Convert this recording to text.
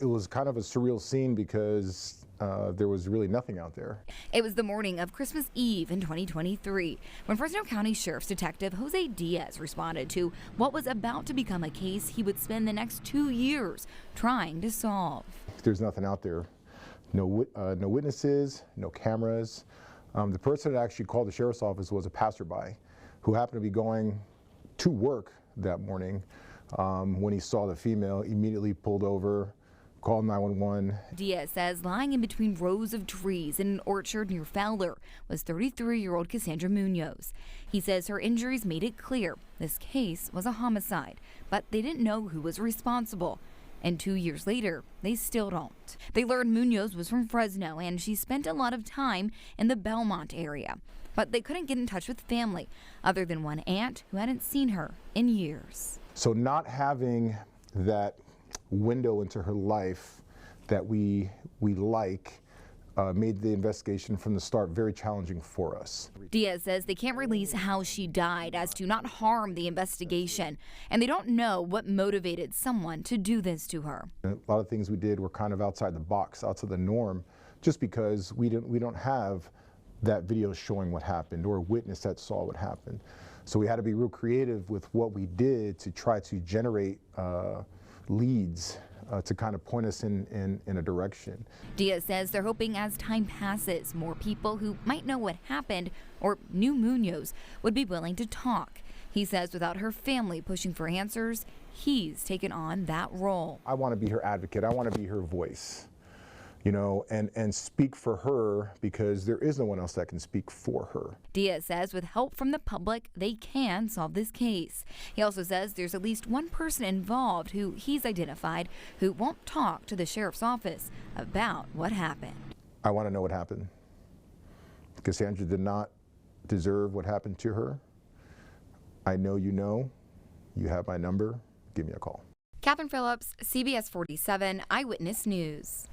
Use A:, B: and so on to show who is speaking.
A: was kind of a surreal scene because there was really nothing out there.
B: It was the morning of Christmas Eve in 2023 when Fresno County Sheriff's Detective Jose Diaz responded to what was about to become a case he would spend the next 2 years trying to solve.
A: There's nothing out there. No witnesses, no cameras. The person that actually called the sheriff's office was a passerby who happened to be going to work that morning. When he saw the female, immediately pulled over, called 911.
B: Diaz says lying in between rows of trees in an orchard near Fowler was 33-year-old Cassandra Munoz. He says her injuries made it clear this case was a homicide, but they didn't know who was responsible. And 2 years later, they still don't. They learned Munoz was from Fresno and she spent a lot of time in the Belmont area. But they couldn't get in touch with family, other than one aunt who hadn't seen her in years.
A: So not having that window into her life that we like made the investigation from the start very challenging for us.
B: Diaz says they can't release how she died as to not harm the investigation, and they don't know what motivated someone to do this to her.
A: A lot of things we did were kind of outside the box, outside the norm, just because we don't have that video showing what happened or a witness that saw what happened. So we had to be real creative with what we did to try to generate leads to kind of point us in a direction.
B: Diaz says they're hoping as time passes, more people who might know what happened or knew Munoz would be willing to talk. He says without her family pushing for answers, he's taken on that role.
A: I want to be her advocate. I want to be her voice, you know, and speak for her because there is no one else that can speak for her.
B: Diaz says with help from the public, they can solve this case. He also says there's at least one person involved who he's identified who won't talk to the sheriff's office about what happened.
A: I want to know what happened. Cassandra did not deserve what happened to her. I know you know. You have my number. Give me a call.
B: Catherine Phillips, CBS 47 Eyewitness News.